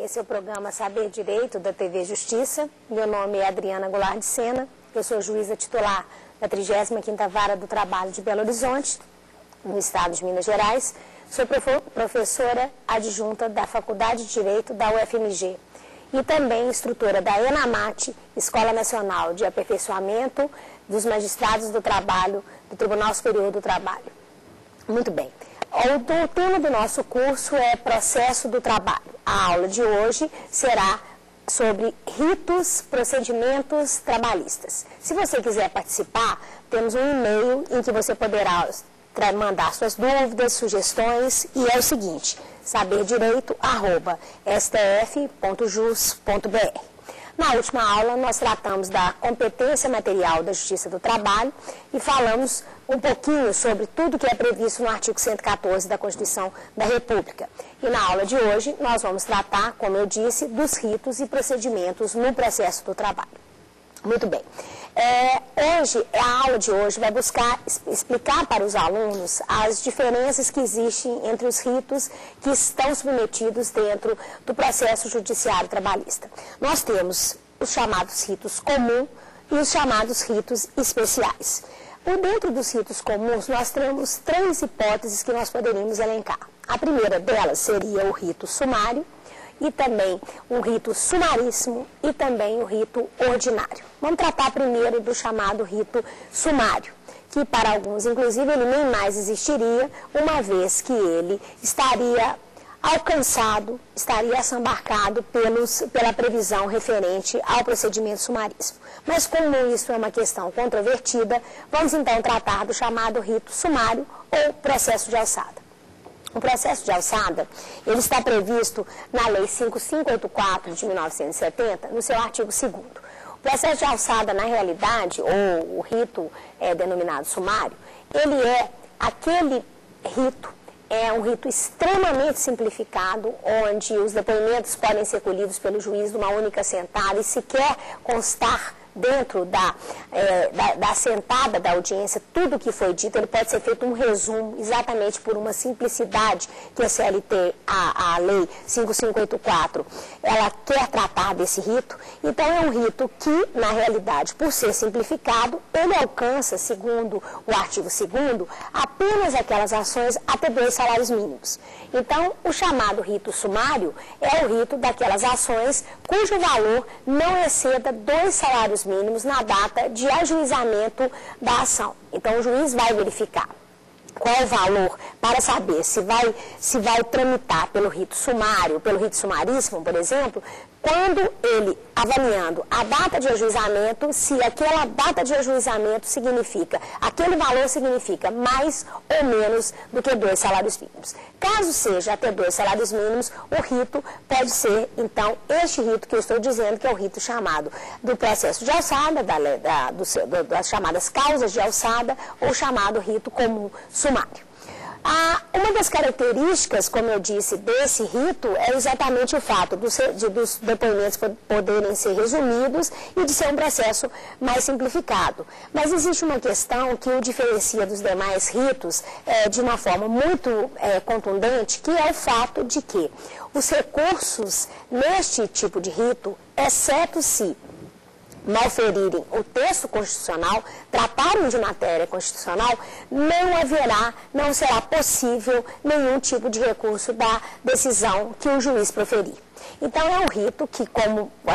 Esse é o programa Saber Direito da TV Justiça. Meu nome é Adriana Goulart de Sena. Eu sou juíza titular da 35ª Vara do Trabalho de Belo Horizonte, no estado de Minas Gerais. Sou professora adjunta da Faculdade de Direito da UFMG e também instrutora da ENAMAT, Escola Nacional de Aperfeiçoamento dos Magistrados do Trabalho, do Tribunal Superior do Trabalho. Muito bem. O tema do nosso curso é Processo do Trabalho. A aula de hoje será sobre ritos, procedimentos trabalhistas. Se você quiser participar, temos um e-mail em que você poderá mandar suas dúvidas, sugestões, e é o seguinte: saberdireito@stf.jus.br. Na última aula, nós tratamos da competência material da Justiça do Trabalho e falamos um pouquinho sobre tudo que é previsto no artigo 114 da Constituição da República. E na aula de hoje, nós vamos tratar, como eu disse, dos ritos e procedimentos no processo do trabalho. Muito bem. A aula de hoje vai buscar explicar para os alunos as diferenças que existem entre os ritos que estão submetidos dentro do processo judiciário trabalhista. Nós temos os chamados ritos comuns e os chamados ritos especiais. Dentro dos ritos comuns, nós temos três hipóteses que nós poderíamos elencar. A primeira delas seria o rito sumário, e também o rito sumaríssimo e também o rito ordinário. Vamos tratar primeiro do chamado rito sumário, que para alguns, inclusive, ele nem mais existiria, uma vez que ele estaria alcançado, estaria assambarcado pela previsão referente ao procedimento sumaríssimo. Mas como isso é uma questão controvertida, vamos então tratar do chamado rito sumário ou processo de alçada. O processo de alçada, ele está previsto na Lei 5584 de 1970, no seu artigo 2º. O processo de alçada, na realidade, ou o rito denominado sumário, ele é aquele rito, é um rito extremamente simplificado, onde os depoimentos podem ser colhidos pelo juiz numa única sentada e sequer constar dentro da sentada da audiência tudo o que foi dito. Ele pode ser feito um resumo, exatamente por uma simplicidade que a CLT, a Lei 5584, ela quer tratar desse rito. Então, é um rito que, na realidade, por ser simplificado, ele alcança, segundo o artigo 2º, apenas aquelas ações até 2 salários mínimos. Então, o chamado rito sumário é o rito daquelas ações cujo valor não exceda 2 salários mínimos na data de ajuizamento da ação. Então, o juiz vai verificar qual é o valor para saber se vai tramitar pelo rito sumário, pelo rito sumaríssimo, por exemplo, quando ele, avaliando a data de ajuizamento, se aquela data de ajuizamento significa, aquele valor significa mais ou menos do que 2 salários mínimos. Caso seja até 2 salários mínimos, o rito pode ser, então, este rito que eu estou dizendo, que é o rito chamado do processo de alçada, das chamadas causas de alçada, ou chamado rito comum sumário. Uma das características, como eu disse, desse rito é exatamente o fato dos depoimentos poderem ser resumidos e de ser um processo mais simplificado. Mas existe uma questão que o diferencia dos demais ritos de uma forma muito contundente, que é o fato de que os recursos neste tipo de rito, exceto se malferirem o texto constitucional, tratarem de matéria constitucional, não será possível nenhum tipo de recurso da decisão que o juiz proferir. Então, é um rito que, como o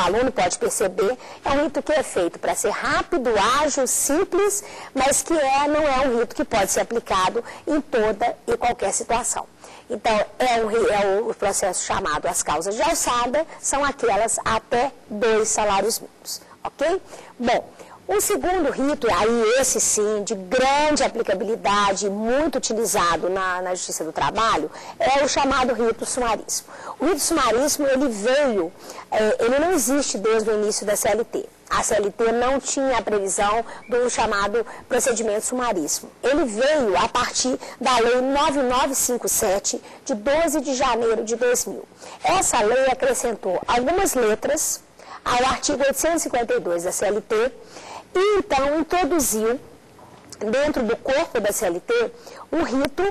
aluno pode perceber, é um rito que é feito para ser rápido, ágil, simples, mas que não é um rito que pode ser aplicado em toda e qualquer situação. Então, o processo chamado as causas de alçada, são aquelas até 2 salários mínimos, ok? Bom, o segundo rito, aí esse sim, de grande aplicabilidade, muito utilizado na Justiça do Trabalho, é o chamado rito sumaríssimo. O rito sumaríssimo, ele não existe desde o início da CLT. A CLT não tinha a previsão do chamado procedimento sumaríssimo. Ele veio a partir da Lei 9957, de 12 de janeiro de 2000. Essa lei acrescentou algumas letras ao artigo 852 da CLT e, então, introduziu dentro do corpo da CLT, o rito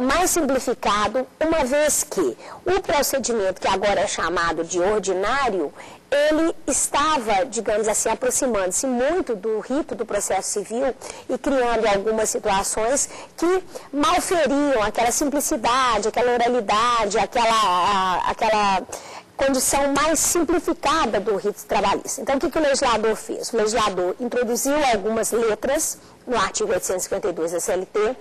mais simplificado, uma vez que o procedimento que agora é chamado de ordinário, ele estava, digamos assim, aproximando-se muito do rito do processo civil e criando algumas situações que malferiam aquela simplicidade, aquela oralidade, aquela condição mais simplificada do rito trabalhista. Então, o que o legislador fez? O legislador introduziu algumas letras no artigo 852 da CLT,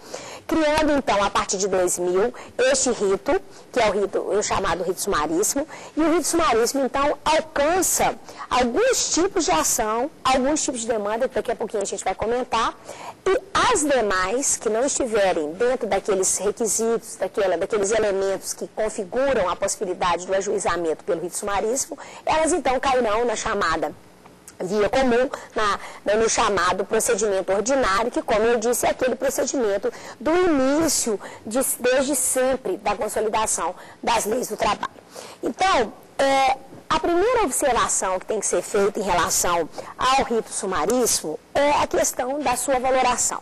criando, então, a partir de 2000, este rito, que é o chamado rito sumaríssimo, e o rito sumaríssimo, então, alcança alguns tipos de ação, alguns tipos de demanda, que daqui a pouquinho a gente vai comentar, e as demais, que não estiverem dentro daqueles requisitos, daqueles elementos que configuram a possibilidade do ajuizamento pelo rito sumaríssimo, elas, então, cairão na chamada via comum, no chamado procedimento ordinário, que, como eu disse, é aquele procedimento do início, desde sempre, da consolidação das leis do trabalho. Então, a primeira observação que tem que ser feita em relação ao rito sumaríssimo é a questão da sua valoração.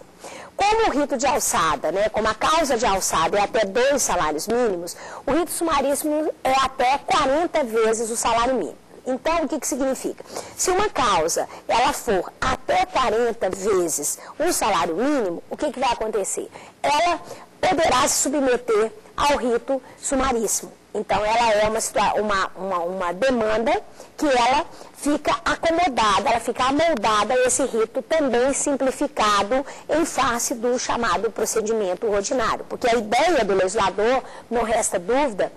Como o rito de alçada, como a causa de alçada é até 2 salários mínimos, o rito sumaríssimo é até 40 vezes o salário mínimo. Então, o que significa? Se uma causa ela for até 40 vezes o salário mínimo, o que vai acontecer? Ela poderá se submeter ao rito sumaríssimo. Então, ela é uma demanda que ela fica acomodada, ela fica amoldada a esse rito também simplificado em face do chamado procedimento ordinário. Porque a ideia do legislador, não resta dúvida,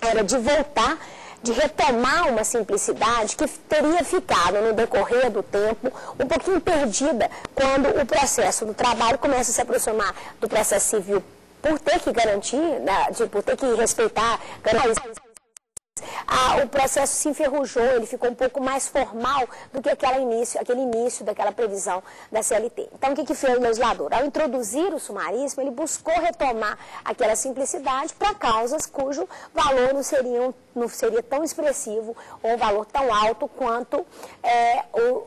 era de retomar uma simplicidade que teria ficado no decorrer do tempo um pouquinho perdida quando o processo do trabalho começa a se aproximar do processo civil por ter que garantir, por ter que respeitar, o processo se enferrujou, ele ficou um pouco mais formal do que aquele início daquela previsão da CLT. Então, o que fez o legislador? Ao introduzir o sumaríssimo, ele buscou retomar aquela simplicidade para causas cujo valor não seria tão expressivo ou um valor tão alto quanto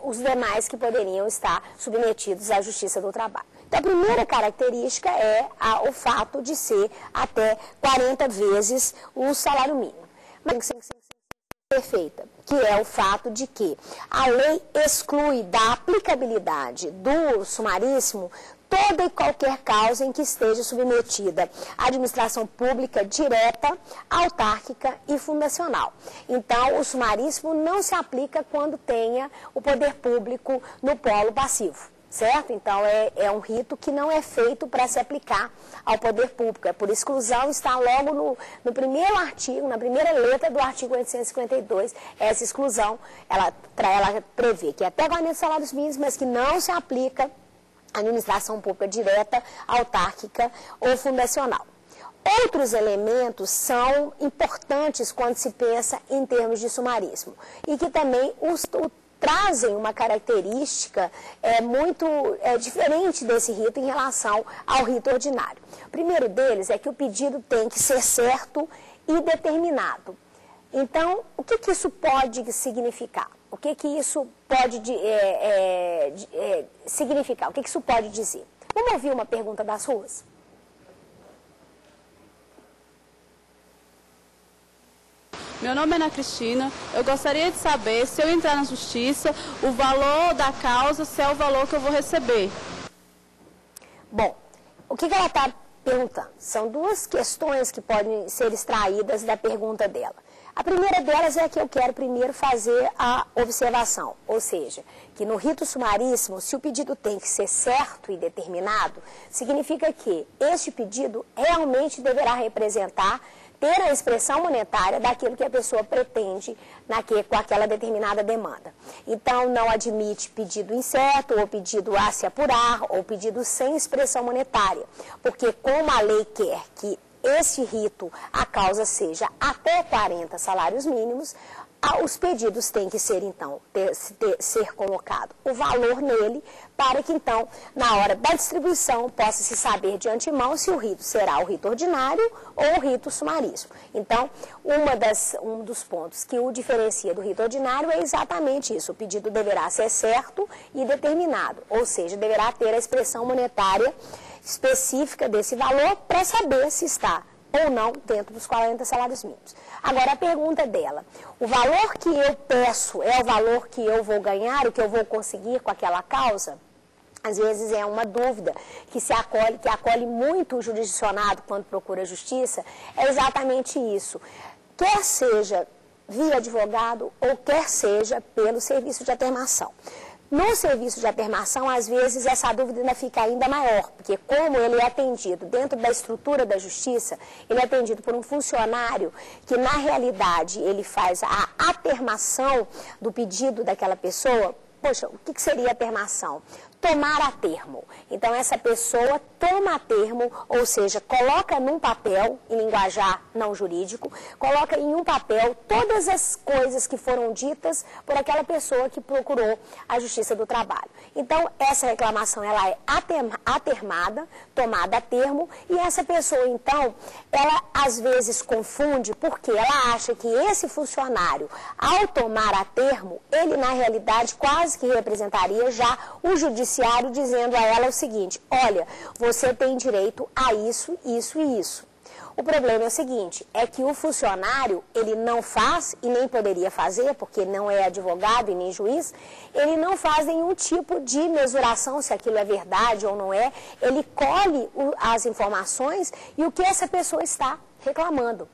os demais que poderiam estar submetidos à Justiça do Trabalho. Então, a primeira característica é o fato de ser até 40 vezes o salário mínimo. Mas perfeita, que é o fato de que a lei exclui da aplicabilidade do sumaríssimo toda e qualquer causa em que esteja submetida à administração pública direta, autárquica e fundacional. Então, o sumaríssimo não se aplica quando tenha o poder público no polo passivo. Certo? Então, é um rito que não é feito para se aplicar ao poder público. É por exclusão, está logo no primeiro artigo, na primeira letra do artigo 852, essa exclusão, ela prevê que até 40 salários mínimos, mas que não se aplica à administração pública direta, autárquica ou fundacional. Outros elementos são importantes quando se pensa em termos de sumaríssimo e que também trazem uma característica muito diferente desse rito em relação ao rito ordinário. O primeiro deles é que o pedido tem que ser certo e determinado. Então, o que isso pode significar? O que isso pode significar? O que isso pode dizer? Vamos ouvir uma pergunta das ruas? Meu nome é Ana Cristina. Eu gostaria de saber, se eu entrar na justiça, o valor da causa, se é o valor que eu vou receber. Bom, o que ela está perguntando? São duas questões que podem ser extraídas da pergunta dela. A primeira delas é que eu quero primeiro fazer a observação, ou seja, que no rito sumaríssimo, se o pedido tem que ser certo e determinado, significa que este pedido realmente deverá representar, ter a expressão monetária daquilo que a pessoa pretende com aquela determinada demanda. Então, não admite pedido incerto, ou pedido a se apurar, ou pedido sem expressão monetária, porque como a lei quer que esse rito, a causa seja até 40 salários mínimos, os pedidos têm que ser, então, ser colocado o valor nele, para que, então, na hora da distribuição, possa se saber de antemão se o rito será o rito ordinário ou o rito sumaríssimo. Então, um dos pontos que o diferencia do rito ordinário é exatamente isso. O pedido deverá ser certo e determinado, ou seja, deverá ter a expressão monetária específica desse valor para saber se está ou não dentro dos 40 salários mínimos. Agora, a pergunta dela, o valor que eu peço é o valor que eu vou ganhar, o que eu vou conseguir com aquela causa? Às vezes é uma dúvida que acolhe muito o jurisdicionado quando procura justiça, é exatamente isso. Quer seja via advogado ou quer seja pelo serviço de atermação. No serviço de atermação, às vezes, essa dúvida ainda fica ainda maior, porque como ele é atendido dentro da estrutura da justiça, ele é atendido por um funcionário que, na realidade, ele faz a atermação do pedido daquela pessoa. Poxa, o que seria atermação? Tomar a termo. Então, essa pessoa toma a termo, ou seja, coloca num papel, em linguajar não jurídico, coloca em um papel todas as coisas que foram ditas por aquela pessoa que procurou a Justiça do Trabalho. Então, essa reclamação, ela é atermada, tomada a termo, e essa pessoa, então, ela às vezes confunde, porque ela acha que esse funcionário, ao tomar a termo, ele na realidade quase que representaria já o judiciário dizendo a ela o seguinte, olha, você tem direito a isso, isso e isso. O problema é o seguinte, é que o funcionário, ele não faz e nem poderia fazer, porque não é advogado e nem juiz, ele não faz nenhum tipo de mesuração se aquilo é verdade ou não é, ele colhe as informações e o que essa pessoa está reclamando.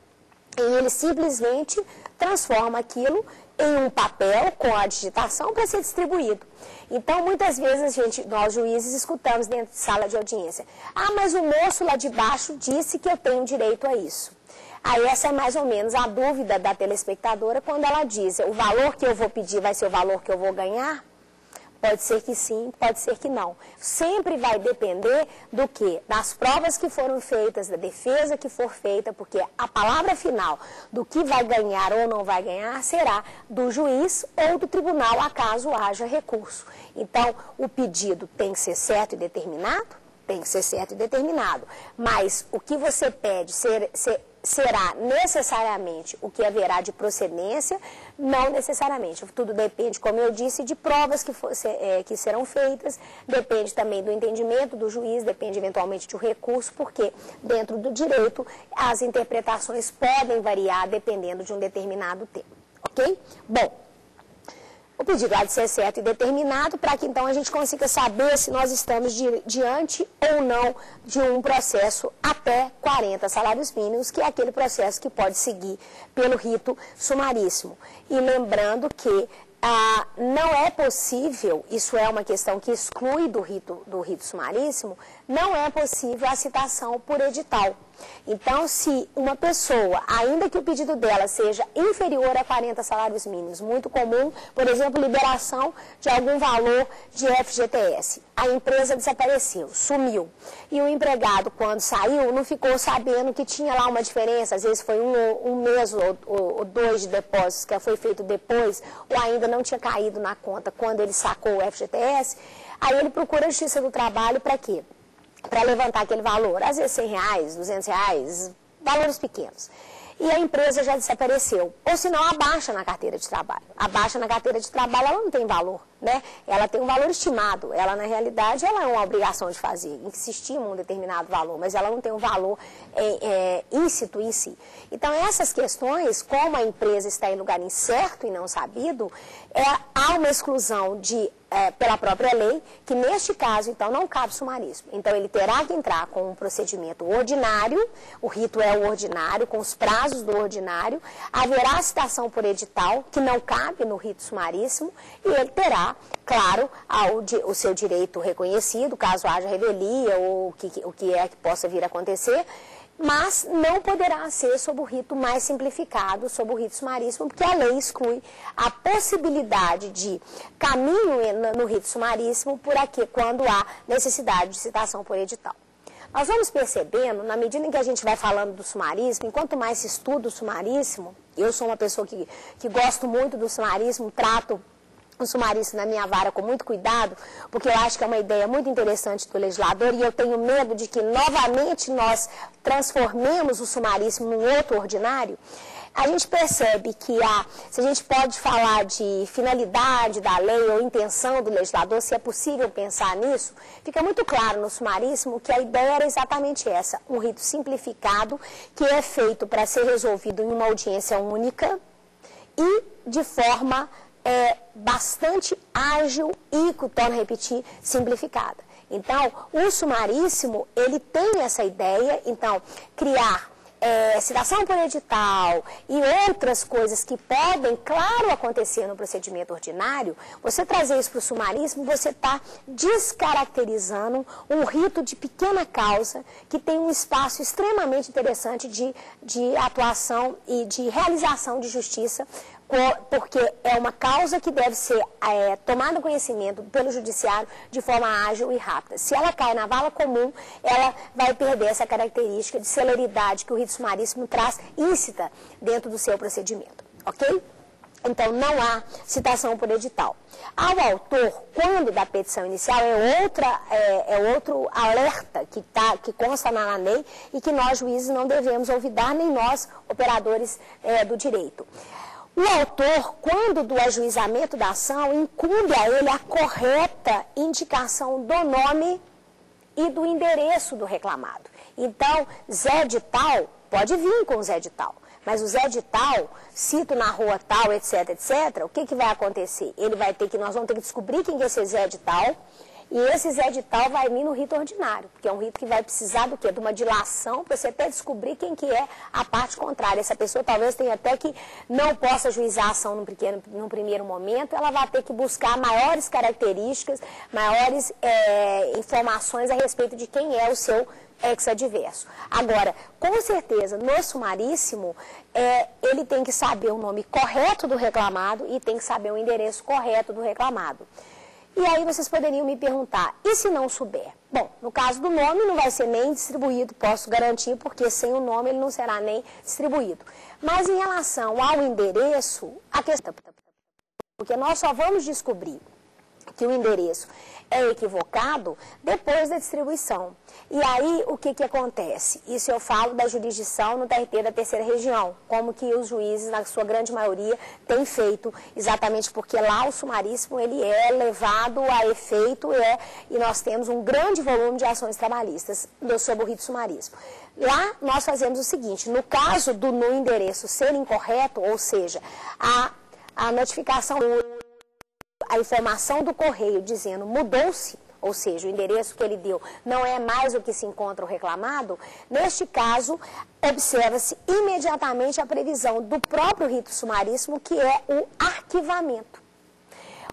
E ele simplesmente transforma aquilo em um papel com a digitação para ser distribuído. Então, muitas vezes, nós juízes escutamos dentro de sala de audiência, ah, mas o moço lá de baixo disse que eu tenho direito a isso. Aí essa é mais ou menos a dúvida da telespectadora quando ela diz, o valor que eu vou pedir vai ser o valor que eu vou ganhar? Pode ser que sim, pode ser que não. Sempre vai depender do quê? Das provas que foram feitas, da defesa que for feita, porque a palavra final do que vai ganhar ou não vai ganhar será do juiz ou do tribunal, acaso haja recurso. Então, o pedido tem que ser certo e determinado? Tem que ser certo e determinado. Mas o que você pede será necessariamente o que haverá de procedência? Não necessariamente. Tudo depende, como eu disse, de provas que serão feitas, depende também do entendimento do juiz, depende eventualmente de um recurso, porque dentro do direito as interpretações podem variar dependendo de um determinado tema. Ok? Bom, o pedido há de ser certo e determinado para que então a gente consiga saber se nós estamos diante ou não de um processo até 40 salários mínimos, que é aquele processo que pode seguir pelo rito sumaríssimo. E lembrando que não é possível, isso é uma questão que exclui do rito sumaríssimo, não é possível a citação por edital. Então, se uma pessoa, ainda que o pedido dela seja inferior a 40 salários mínimos, muito comum, por exemplo, liberação de algum valor de FGTS, a empresa desapareceu, sumiu, e o empregado, quando saiu, não ficou sabendo que tinha lá uma diferença, às vezes foi um mês ou dois de depósitos que foi feito depois, ou ainda não tinha caído na conta quando ele sacou o FGTS, aí ele procura a Justiça do Trabalho para quê? Para levantar aquele valor, às vezes R$100, R$200, valores pequenos. E a empresa já desapareceu. Ou se não, abaixa na carteira de trabalho. Abaixa na carteira de trabalho, ela não tem valor, né? Ela tem um valor estimado. Ela, na realidade, ela é uma obrigação de fazer, em que se estima um determinado valor, mas ela não tem um valor íncito em si. Então, essas questões, como a empresa está em lugar incerto e não sabido, há uma exclusão pela própria lei, que neste caso, então, não cabe sumaríssimo. Então, ele terá que entrar com um procedimento ordinário, o rito é o ordinário, com os prazos do ordinário, haverá citação por edital, que não cabe no rito sumaríssimo, e ele terá, claro, o seu direito reconhecido, caso haja revelia ou o que é que possa vir a acontecer, mas não poderá ser sob o rito mais simplificado, sob o rito sumaríssimo, porque a lei exclui a possibilidade de caminho no rito sumaríssimo quando há necessidade de citação por edital. nós vamos percebendo, na medida em que a gente vai falando do sumaríssimo, enquanto mais se estuda o sumaríssimo, eu sou uma pessoa que gosto muito do sumaríssimo, trato o sumaríssimo na minha vara com muito cuidado, porque eu acho que é uma ideia muito interessante do legislador e eu tenho medo de que novamente nós transformemos o sumaríssimo num outro ordinário. A gente percebe que se a gente pode falar de finalidade da lei ou intenção do legislador, se é possível pensar nisso, fica muito claro no sumaríssimo que a ideia era exatamente essa, um rito simplificado que é feito para ser resolvido em uma audiência única e de forma bastante ágil e, torno a repetir, simplificada. Então, o sumaríssimo, ele tem essa ideia, então, criar citação por edital e outras coisas que podem, claro, acontecer no procedimento ordinário, você trazer isso para o sumaríssimo, você está descaracterizando um rito de pequena causa que tem um espaço extremamente interessante de atuação e de realização de justiça, porque é uma causa que deve ser tomada conhecimento pelo judiciário de forma ágil e rápida. Se ela cai na vala comum, ela vai perder essa característica de celeridade que o rito sumaríssimo traz íncita dentro do seu procedimento, ok? Então, não há citação por edital. Ao autor, quando da petição inicial, é outro alerta que consta na lei e que nós, juízes, não devemos olvidar, nem nós, operadores do direito. O autor, quando do ajuizamento da ação, incumbe a ele a correta indicação do nome e do endereço do reclamado. Então, Zé de tal, pode vir com Zé de tal, mas o Zé de tal, cito na rua tal, etc, etc, o que vai acontecer? Nós vamos ter que descobrir quem é esse Zé de tal, e esse Zé de tal vai vir no rito ordinário, porque é um rito que vai precisar do quê? De uma dilação, para você até descobrir quem que é a parte contrária. Essa pessoa talvez tenha até que não possa ajuizar a ação num primeiro momento, ela vai ter que buscar maiores características, maiores informações a respeito de quem é o seu ex-adverso. Agora, com certeza, no sumaríssimo, ele tem que saber o nome correto do reclamado e tem que saber o endereço correto do reclamado. E aí vocês poderiam me perguntar, e se não souber? Bom, no caso do nome não vai ser nem distribuído, posso garantir, porque sem o nome ele não será nem distribuído. Mas em relação ao endereço, a questão... Porque nós só vamos descobrir que o endereço é equivocado depois da distribuição. E aí, o que acontece? Isso eu falo da jurisdição no TRT da terceira região, como que os juízes, na sua grande maioria, têm feito, exatamente porque lá o sumaríssimo ele é levado a efeito e nós temos um grande volume de ações trabalhistas sobre o rito sumaríssimo. Lá nós fazemos o seguinte, no caso do no endereço ser incorreto, ou seja, a notificação... A informação do correio dizendo mudou-se, ou seja, o endereço que ele deu não é mais o que se encontra o reclamado, neste caso, observa-se imediatamente a previsão do próprio rito sumaríssimo, que é o arquivamento.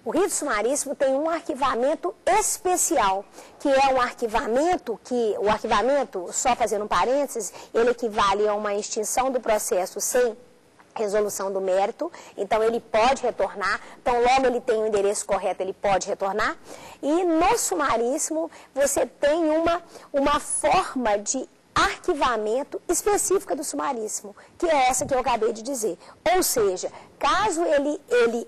O rito sumaríssimo tem um arquivamento especial, que é um arquivamento o arquivamento, só fazendo um parênteses, ele equivale a uma extinção do processo sem resolução do mérito, então ele pode retornar, então logo ele tem o endereço correto, ele pode retornar, e no sumaríssimo você tem uma forma de arquivamento específica do sumaríssimo, que é essa que eu acabei de dizer, ou seja, caso ele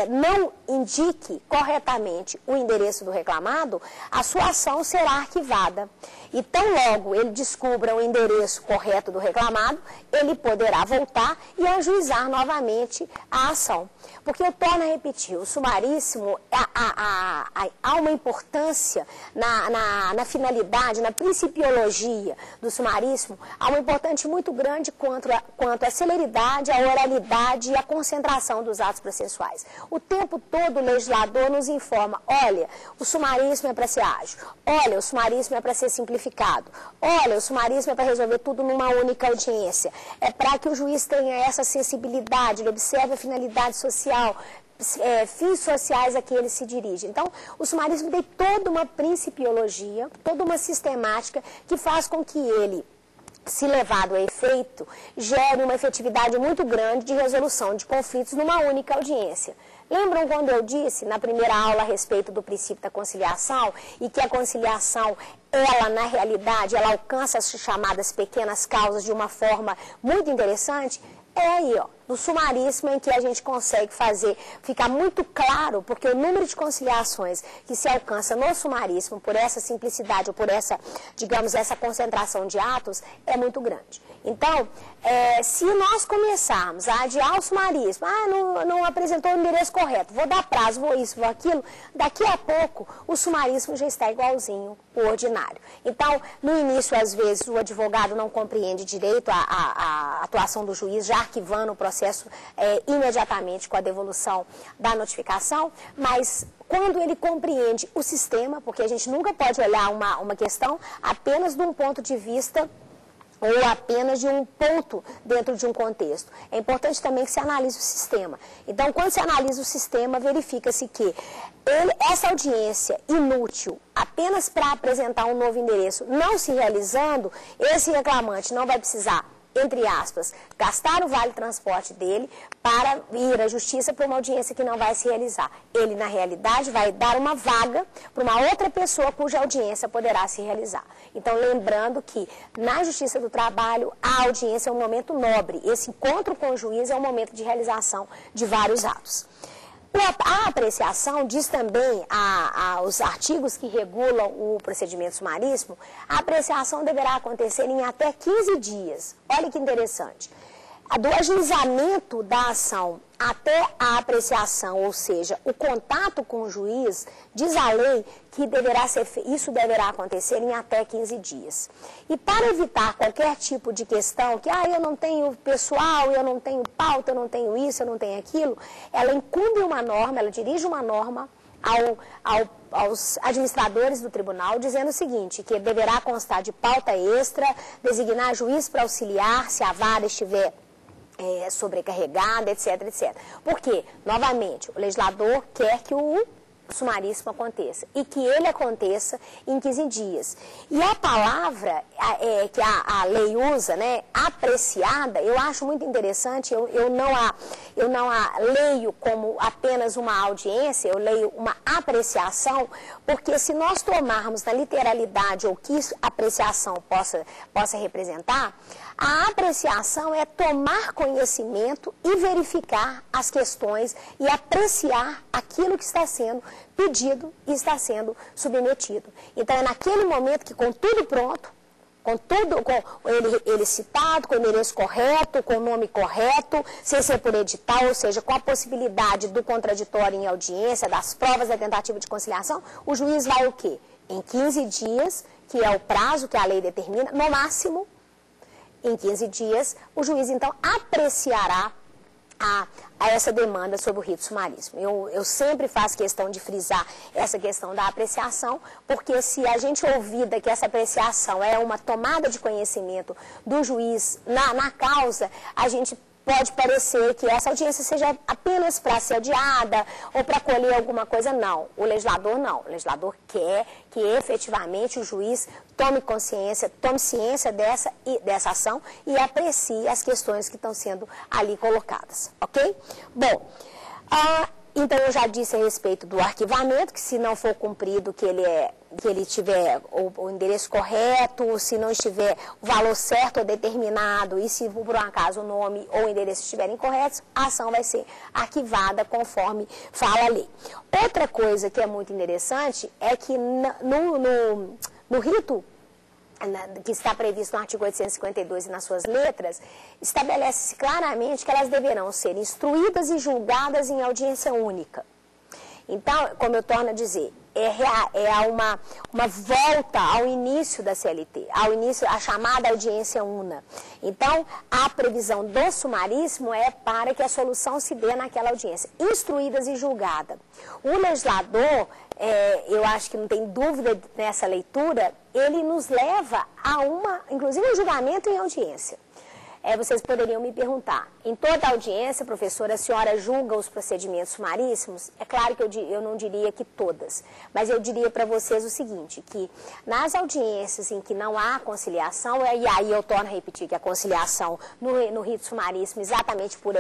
não indique corretamente o endereço do reclamado, a sua ação será arquivada. E tão logo ele descubra o endereço correto do reclamado, ele poderá voltar e ajuizar novamente a ação. Porque eu torno a repetir, o sumaríssimo, há uma importância na finalidade, na principiologia do sumaríssimo, há uma importância muito grande quanto à celeridade, à oralidade e à concentração dos atos processuais. O tempo todo o legislador nos informa, olha, o sumaríssimo é para ser ágil, olha, o sumaríssimo é para ser simplificado, olha, o sumaríssimo é para resolver tudo numa única audiência, é para que o juiz tenha essa sensibilidade, ele observe a finalidade social, fins sociais a que ele se dirige. Então, o sumaríssimo tem toda uma principiologia, toda uma sistemática que faz com que ele, se levado a efeito, gere uma efetividade muito grande de resolução de conflitos numa única audiência. Lembram quando eu disse na primeira aula a respeito do princípio da conciliação e que a conciliação, ela na realidade, ela alcança as chamadas pequenas causas de uma forma muito interessante? É aí, ó, no sumaríssimo em que a gente consegue fazer, ficar muito claro, porque o número de conciliações que se alcança no sumaríssimo por essa simplicidade ou por essa, digamos, essa concentração de atos é muito grande. Então, se nós começarmos a adiar o sumaríssimo, não apresentou o endereço correto, vou dar prazo, vou isso, vou aquilo, daqui a pouco o sumaríssimo já está igualzinho o ordinário. Então, no início, às vezes, o advogado não compreende direito a atuação do juiz, já arquivando o processo imediatamente com a devolução da notificação, mas quando ele compreende o sistema, porque a gente nunca pode olhar uma questão apenas de um ponto de vista ou apenas de um ponto dentro de um contexto. É importante também que se analise o sistema. Então, quando se analisa o sistema, verifica-se que essa audiência inútil, apenas para apresentar um novo endereço, não se realizando, esse reclamante não vai precisar, entre aspas, gastar o vale-transporte dele para ir à justiça para uma audiência que não vai se realizar. Ele, na realidade, vai dar uma vaga para uma outra pessoa cuja audiência poderá se realizar. Então, lembrando que na Justiça do Trabalho, a audiência é um momento nobre. Esse encontro com o juiz é um momento de realização de vários atos. A apreciação diz também aos artigos que regulam o procedimento sumaríssimo, a apreciação deverá acontecer em até 15 dias. Olha que interessante. Do ajuizamento da ação até a apreciação, ou seja, o contato com o juiz, diz a lei que isso deverá acontecer em até 15 dias. E para evitar qualquer tipo de questão, que eu não tenho pessoal, eu não tenho pauta, eu não tenho isso, eu não tenho aquilo, ela incumbe uma norma, ela dirige uma norma aos administradores do tribunal, dizendo o seguinte, que deverá constar de pauta extra, designar juiz para auxiliar se a vara estiver sobrecarregada, etc, etc. Porque, novamente, o legislador quer que o sumaríssimo aconteça e que ele aconteça em 15 dias. E a palavra que a lei usa, né, apreciada, eu acho muito interessante, eu não a leio como apenas uma audiência, eu leio uma apreciação, porque se nós tomarmos na literalidade o que apreciação possa representar, a apreciação é tomar conhecimento e verificar as questões e apreciar aquilo que está sendo pedido e está sendo submetido. Então, é naquele momento que, com tudo pronto, com ele citado, com o endereço correto, com o nome correto, sem ser por edital, ou seja, com a possibilidade do contraditório em audiência, das provas da tentativa de conciliação, o juiz vai o quê? Em 15 dias, que é o prazo que a lei determina, no máximo, em 15 dias, o juiz, então, apreciará a essa demanda sobre o rito sumaríssimo. Eu sempre faço questão de frisar essa questão da apreciação, porque se a gente ouvida que essa apreciação é uma tomada de conhecimento do juiz na causa, a gente pode parecer que essa audiência seja apenas para ser adiada ou para colher alguma coisa. Não, o legislador não. O legislador quer que efetivamente o juiz tome ciência dessa ação e aprecie as questões que estão sendo ali colocadas, ok? Bom, então eu já disse a respeito do arquivamento, que se não for cumprido, que ele tiver o endereço correto, se não estiver o valor certo ou determinado, e se por um acaso o nome ou o endereço estiverem incorretos, a ação vai ser arquivada conforme fala a lei. Outra coisa que é muito interessante é que no rito que está previsto no artigo 852 e nas suas letras, estabelece-se claramente que elas deverão ser instruídas e julgadas em audiência única. Então, como eu torno a dizer, uma volta ao início da CLT, à chamada audiência una. Então, a previsão do sumaríssimo é para que a solução se dê naquela audiência, instruídas e julgada. O legislador, eu acho que não tem dúvida nessa leitura, ele nos leva inclusive, um julgamento em audiência. Vocês poderiam me perguntar, em toda audiência, professora, a senhora julga os procedimentos sumaríssimos? É claro que eu não diria que todas, mas eu diria para vocês o seguinte, que nas audiências em que não há conciliação, e aí eu torno a repetir que a conciliação no rito sumaríssimo, exatamente por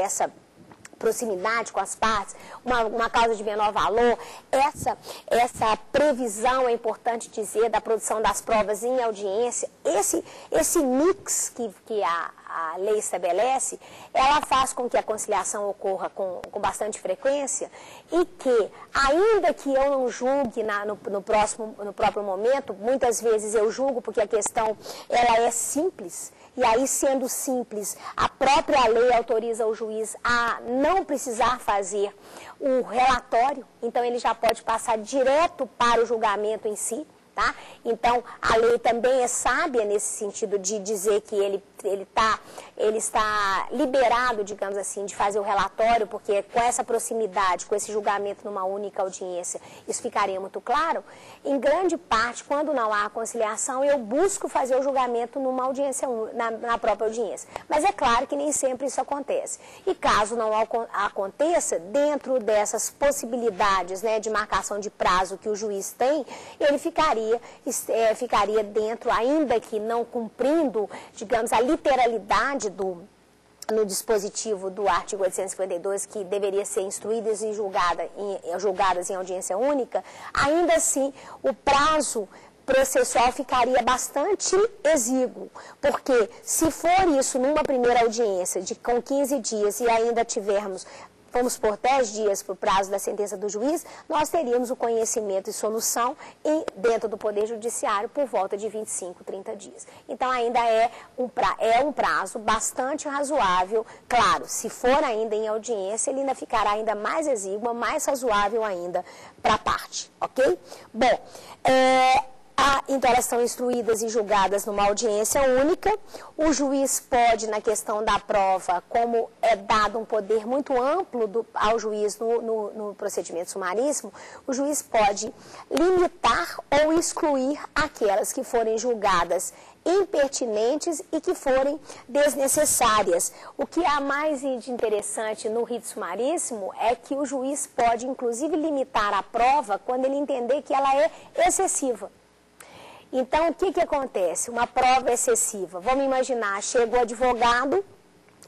proximidade com as partes, uma causa de menor valor. Essa previsão, é importante dizer, da produção das provas em audiência, esse mix que a lei estabelece, ela faz com que a conciliação ocorra com bastante frequência e que, ainda que eu não julgue no próprio momento, muitas vezes eu julgo porque a questão ela é simples, e aí, sendo simples, a própria lei autoriza o juiz a não precisar fazer o relatório, então ele já pode passar direto para o julgamento em si. Tá? Então, a lei também é sábia nesse sentido de dizer que ele está liberado, digamos assim, de fazer o relatório, porque com essa proximidade, com esse julgamento numa única audiência, isso ficaria muito claro. Em grande parte, quando não há conciliação, eu busco fazer o julgamento numa audiência, na própria audiência. Mas é claro que nem sempre isso acontece. E caso não aconteça, dentro dessas possibilidades, né, de marcação de prazo que o juiz tem, ele ficaria dentro, ainda que não cumprindo, digamos, a literalidade no dispositivo do artigo 852, que deveria ser instruídas e julgadas em audiência única, ainda assim o prazo processual ficaria bastante exíguo, porque se for isso numa primeira audiência com 15 dias e ainda tivermos, vamos por 10 dias para o prazo da sentença do juiz, nós teríamos o conhecimento e solução dentro do Poder Judiciário por volta de 25, 30 dias. Então, ainda é um prazo bastante razoável. Claro, se for ainda em audiência, ele ainda ficará ainda mais exíguo, mais razoável ainda para a parte, ok? Bom, então, elas estão instruídas e julgadas numa audiência única. O juiz pode, na questão da prova, como é dado um poder muito amplo ao juiz no procedimento sumaríssimo, o juiz pode limitar ou excluir aquelas que forem julgadas impertinentes e que forem desnecessárias. O que há mais de interessante no rito sumaríssimo é que o juiz pode, inclusive, limitar a prova quando ele entender que ela é excessiva. Então, o que acontece? Uma prova excessiva. Vamos imaginar, chega o advogado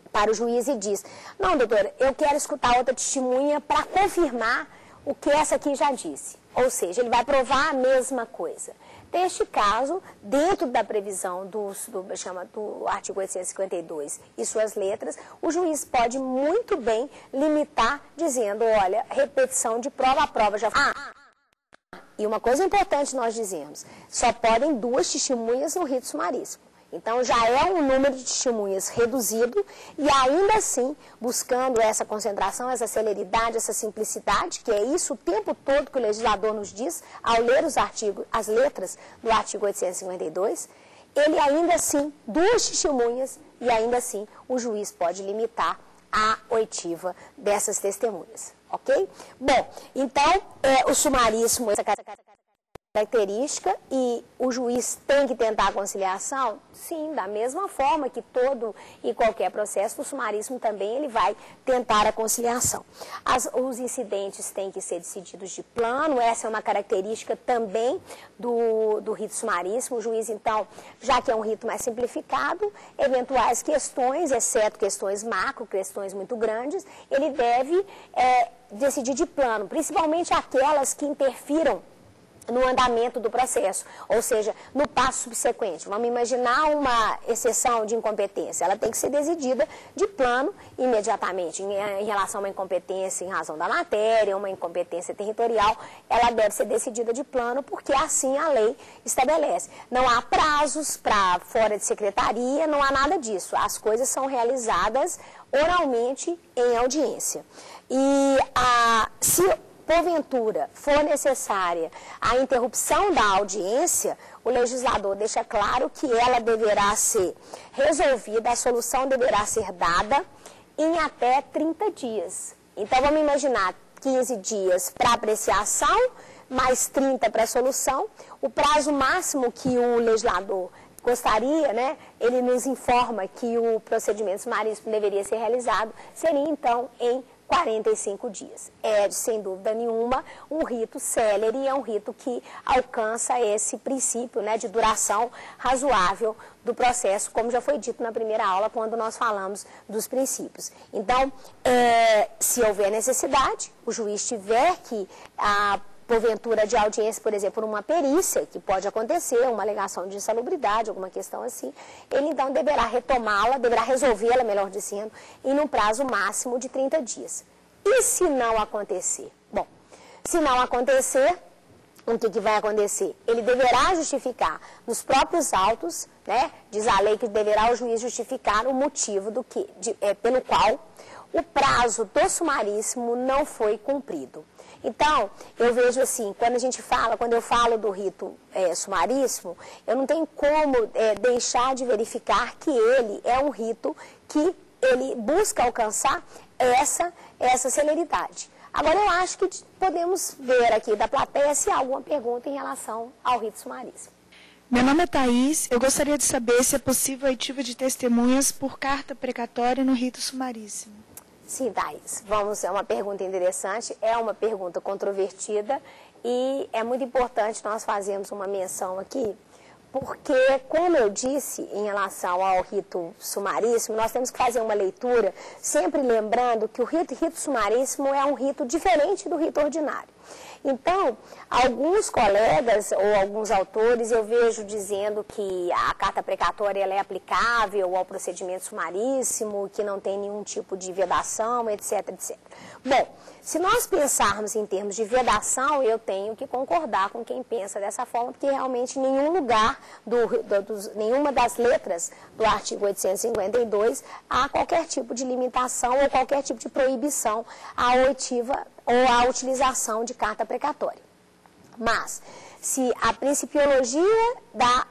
para o juiz e diz: não, doutora, eu quero escutar outra testemunha para confirmar o que essa aqui já disse. Ou seja, ele vai provar a mesma coisa. Neste caso, dentro da previsão do artigo 852 e suas letras, o juiz pode muito bem limitar, dizendo: olha, repetição de prova, a prova já foi. E uma coisa importante nós dizemos, só podem 2 testemunhas no rito sumaríssimo. Então, já é um número de testemunhas reduzido e, ainda assim, buscando essa concentração, essa celeridade, essa simplicidade, que é isso o tempo todo que o legislador nos diz, ao ler as letras do artigo 852, ele ainda assim, 2 testemunhas e, ainda assim, o juiz pode limitar a oitiva dessas testemunhas. Ok? Bom, então, o sumaríssimo, essa característica, e o juiz tem que tentar a conciliação? Sim, da mesma forma que todo e qualquer processo, o sumaríssimo também ele vai tentar a conciliação. Os incidentes têm que ser decididos de plano, essa é uma característica também do rito sumaríssimo. O juiz, então, já que é um rito mais simplificado, eventuais questões, exceto questões macro, questões muito grandes, ele deve decidir de plano, principalmente aquelas que interfiram no andamento do processo, ou seja, no passo subsequente. Vamos imaginar uma exceção de incompetência. Ela tem que ser decidida de plano imediatamente. Em relação a uma incompetência em razão da matéria, uma incompetência territorial, ela deve ser decidida de plano, porque assim a lei estabelece. Não há prazos para fora de secretaria, não há nada disso. As coisas são realizadas oralmente em audiência. E se porventura for necessária a interrupção da audiência, o legislador deixa claro que ela deverá ser resolvida, a solução deverá ser dada em até 30 dias. Então, vamos imaginar 15 dias para apreciação, mais 30 para solução. O prazo máximo que o legislador gostaria, né, ele nos informa que o procedimento sumaríssimo deveria ser realizado, seria então em 45 dias. É, sem dúvida nenhuma, um rito célere e é um rito que alcança esse princípio, né, de duração razoável do processo, como já foi dito na primeira aula, quando nós falamos dos princípios. Então, se houver necessidade, o juiz tiver que, porventura de audiência, por exemplo, uma perícia, que pode acontecer, uma alegação de insalubridade, alguma questão assim, ele então deverá retomá-la, deverá resolvê-la, melhor dizendo, em um prazo máximo de 30 dias. E se não acontecer? Bom, se não acontecer, o que vai acontecer? Ele deverá justificar nos próprios autos, né? Diz a lei que deverá o juiz justificar o motivo pelo qual o prazo do sumaríssimo não foi cumprido. Então, eu vejo assim, quando eu falo do rito sumaríssimo, eu não tenho como deixar de verificar que ele é um rito que ele busca alcançar essa celeridade. Agora, eu acho que podemos ver aqui da plateia se há alguma pergunta em relação ao rito sumaríssimo. Meu nome é Thaís. Eu gostaria de saber se é possível a oitiva de testemunhas por carta precatória no rito sumaríssimo. Sim, Thaís. É uma pergunta interessante, é uma pergunta controvertida e é muito importante nós fazermos uma menção aqui, porque, como eu disse em relação ao rito sumaríssimo, nós temos que fazer uma leitura, sempre lembrando que o rito sumaríssimo é um rito diferente do rito ordinário. Então, alguns colegas ou alguns autores eu vejo dizendo que a carta precatória ela é aplicável ao procedimento sumaríssimo, que não tem nenhum tipo de vedação, etc, etc. Bom, se nós pensarmos em termos de vedação, eu tenho que concordar com quem pensa dessa forma, porque realmente nenhum lugar, nenhuma das letras do artigo 852 há qualquer tipo de limitação ou qualquer tipo de proibição à oitiva ou à utilização de carta precatória. Mas, se a principiologia da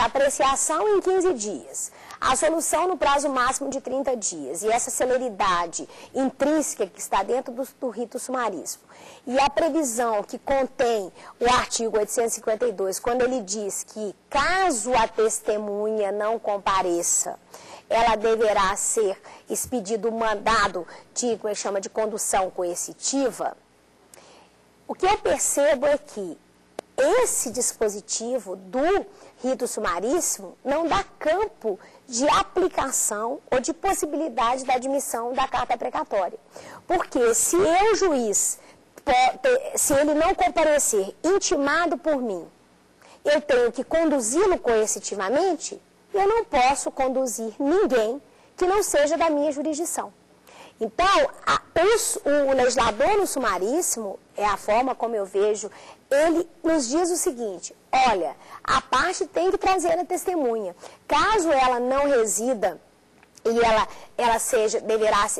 apreciação em 15 dias, a solução no prazo máximo de 30 dias e essa celeridade intrínseca que está dentro do rito sumaríssimo e a previsão que contém o artigo 852, quando ele diz que caso a testemunha não compareça, ela deverá ser expedido um mandado de, como chama, de condução coercitiva, o que eu percebo é que esse dispositivo do rito sumaríssimo não dá campo de aplicação ou de possibilidade da admissão da carta precatória. Porque se o juiz, se ele não comparecer intimado por mim, eu tenho que conduzi-lo coercitivamente, eu não posso conduzir ninguém que não seja da minha jurisdição. Então, o legislador no sumaríssimo, é a forma como eu vejo, ele nos diz o seguinte: olha, a parte tem que trazer a testemunha. Caso ela não resida e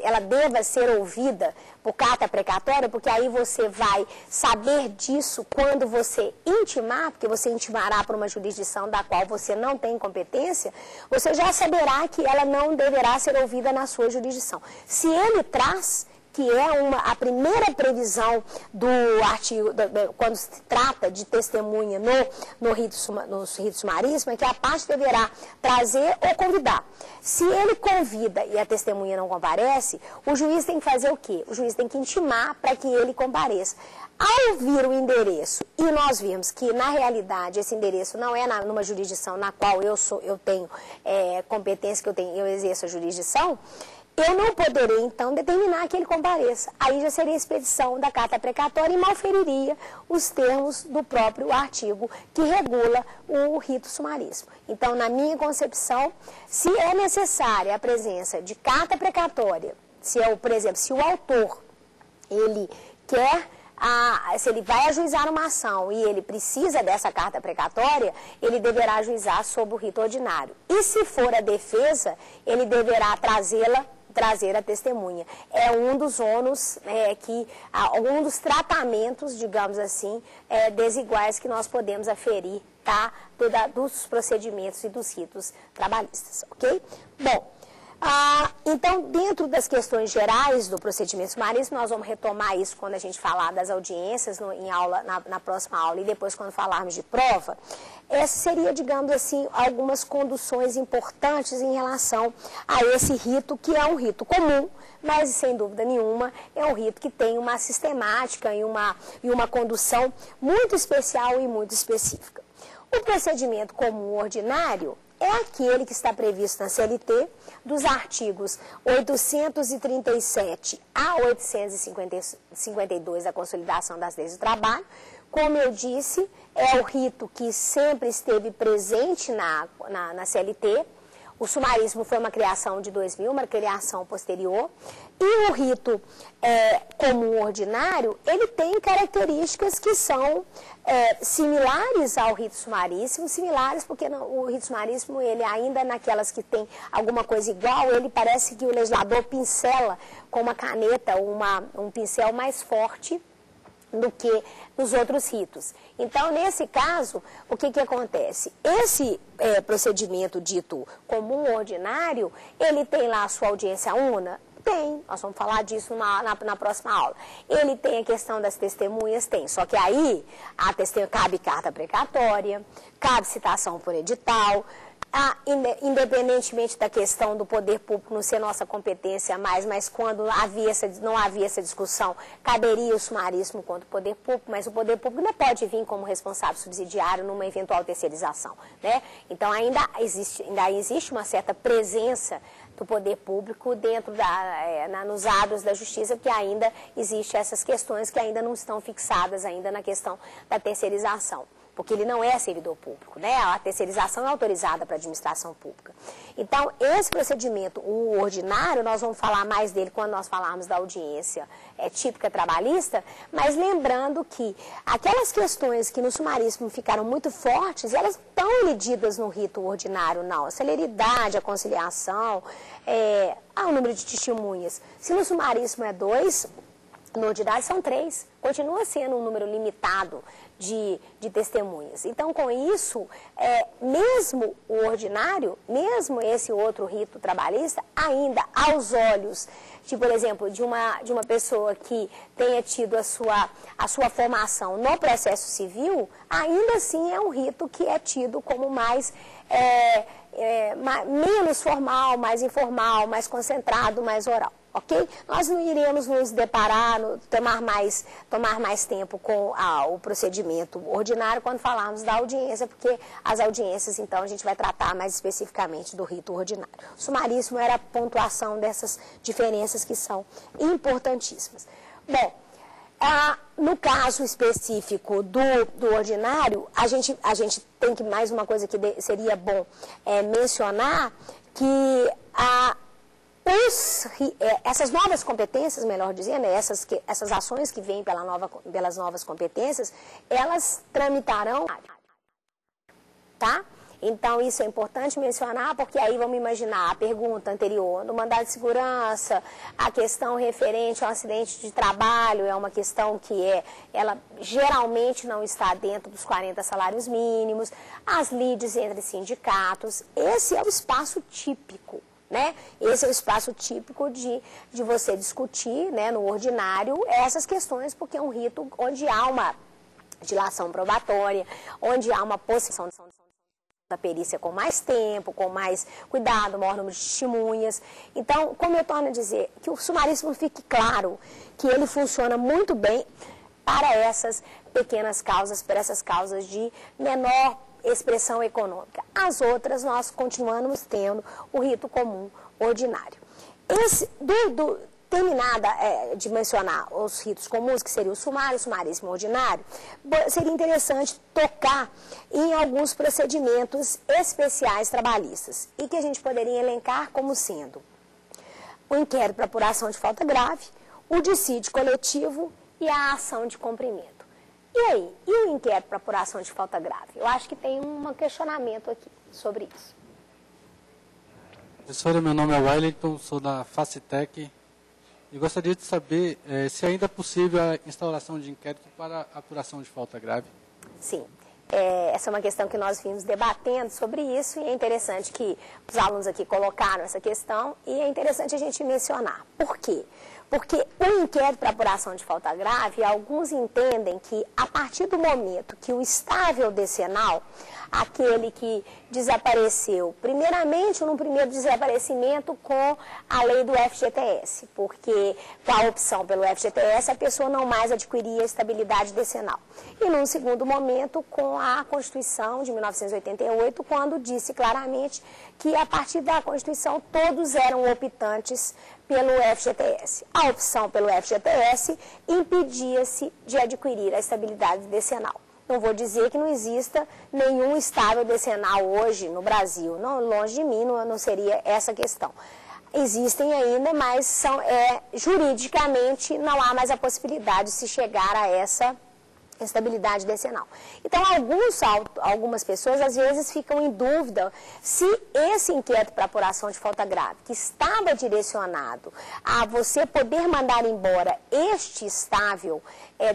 ela deva ser ouvida por carta precatória, porque aí você vai saber disso quando você intimar, porque você intimará para uma jurisdição da qual você não tem competência, você já saberá que ela não deverá ser ouvida na sua jurisdição. Se ele traz, que é a primeira previsão do artigo, quando se trata de testemunha no rito sumaríssimo, é que a parte deverá trazer ou convidar. Se ele convida e a testemunha não comparece, o juiz tem que fazer o quê? O juiz tem que intimar para que ele compareça. Ao vir o endereço e nós vimos que, na realidade, esse endereço não é numa jurisdição na qual eu tenho competência, eu exerço a jurisdição, eu não poderei, então, determinar que ele compareça. Aí já seria a expedição da carta precatória e malferiria os termos do próprio artigo que regula o rito sumaríssimo. Então, na minha concepção, se é necessária a presença de carta precatória, por exemplo, se o autor, ele quer... se ele vai ajuizar uma ação e ele precisa dessa carta precatória, ele deverá ajuizar sob o rito ordinário. E se for a defesa, ele deverá trazer a testemunha. É um dos ônus, um dos tratamentos, digamos assim, desiguais que nós podemos aferir, tá? Dos procedimentos e dos ritos trabalhistas, ok? Bom, Então, dentro das questões gerais do procedimento sumaríssimo, nós vamos retomar isso quando a gente falar das audiências em aula, na próxima aula, e depois quando falarmos de prova. Essa seria, digamos assim, algumas conduções importantes em relação a esse rito, que é um rito comum, mas, sem dúvida nenhuma, é um rito que tem uma sistemática e uma condução muito especial e muito específica. O procedimento comum ordinário é aquele que está previsto na CLT, dos artigos 837 a 852 da Consolidação das Leis do Trabalho. Como eu disse, é o rito que sempre esteve presente na CLT. O sumaríssimo foi uma criação de 2000, uma criação posterior. E o rito comum ordinário, ele tem características que são similares ao rito sumaríssimo, similares porque o rito sumaríssimo, ele ainda naquelas que tem alguma coisa igual, ele parece que o legislador pincela com uma caneta, um pincel mais forte do que nos outros ritos. Então, nesse caso, o que acontece? Esse procedimento dito comum ordinário, ele tem lá a sua audiência una? Tem, nós vamos falar disso na próxima aula. Ele tem a questão das testemunhas? Tem, só que aí cabe carta precatória, cabe citação por edital, independentemente da questão do poder público não ser nossa competência mais, mas quando não havia essa discussão, caberia o sumaríssimo contra o poder público, mas o poder público não pode vir como responsável subsidiário numa eventual terceirização, né? Então ainda existe uma certa presença do poder público dentro nos atos da justiça, porque ainda existem essas questões que ainda não estão fixadas ainda na questão da terceirização, porque ele não é servidor público, né? A terceirização é autorizada para a administração pública. Então, esse procedimento, o ordinário, nós vamos falar mais dele quando nós falarmos da audiência típica trabalhista, mas lembrando que aquelas questões que no sumaríssimo ficaram muito fortes, elas estão medidas no rito ordinário, não. A celeridade, a conciliação, o número de testemunhas. Se no sumaríssimo é 2, no ordinário são 3. Continua sendo um número limitado de testemunhas. Então, com isso, mesmo o ordinário, mesmo esse outro rito trabalhista, ainda aos olhos de, por exemplo, de uma pessoa que tenha tido a sua formação no processo civil, ainda assim é um rito que é tido como menos formal, mais informal, mais concentrado, mais oral. Ok? Nós não iremos nos deparar, tomar mais tempo com o procedimento ordinário quando falarmos da audiência, porque as audiências, então, a gente vai tratar mais especificamente do rito ordinário. O sumaríssimo era a pontuação dessas diferenças que são importantíssimas. Bom, no caso específico do ordinário, a gente tem que, mais uma coisa que seria bom mencionar, que essas novas competências, melhor dizendo, essas ações que vêm pelas novas competências, elas tramitarão, tá? Então, isso é importante mencionar, porque aí vamos imaginar a pergunta anterior, no mandado de segurança, a questão referente ao acidente de trabalho, é uma questão que ela geralmente não está dentro dos 40 salários mínimos, as lides entre sindicatos, esse é o espaço típico. Né? Esse é o espaço típico de você discutir, né, no ordinário essas questões, porque é um rito onde há uma dilação probatória, onde há uma possibilidade da perícia com mais tempo, com mais cuidado, maior número de testemunhas. Então, como eu torno a dizer, que o sumaríssimo fique claro que ele funciona muito bem para essas pequenas causas, para essas causas de menor expressão econômica. As outras, nós continuamos tendo o rito comum ordinário. Terminada de mencionar os ritos comuns, que seria o sumário, o sumaríssimo ordinário, seria interessante tocar em alguns procedimentos especiais trabalhistas e que a gente poderia elencar como sendo o inquérito para apuração de falta grave, o dissídio coletivo e a ação de cumprimento. E aí, e o inquérito para apuração de falta grave? Eu acho que tem um questionamento aqui sobre isso. Professora, meu nome é Wellington, sou da Facitec e gostaria de saber se ainda é possível a instauração de inquérito para apuração de falta grave. Sim. Essa é uma questão que nós vimos debatendo sobre isso, e é interessante que os alunos aqui colocaram essa questão, e é interessante a gente mencionar. Por quê? Porque o inquérito para apuração de falta grave, alguns entendem que a partir do momento que o estável decenal, aquele que desapareceu, primeiramente no primeiro desaparecimento com a lei do FGTS, porque com a opção pelo FGTS a pessoa não mais adquiria estabilidade decenal. E num segundo momento com a Constituição de 1988, quando disse claramente que a partir da Constituição todos eram optantes pelo FGTS. A opção pelo FGTS impedia-se de adquirir a estabilidade decenal. Não vou dizer que não exista nenhum estável decenal hoje no Brasil. Não, longe de mim, não seria essa a questão. Existem ainda, mas juridicamente não há mais a possibilidade de se chegar a essa estabilidade decenal. Então, algumas pessoas às vezes ficam em dúvida se esse inquérito para apuração de falta grave, que estava direcionado a você poder mandar embora este estável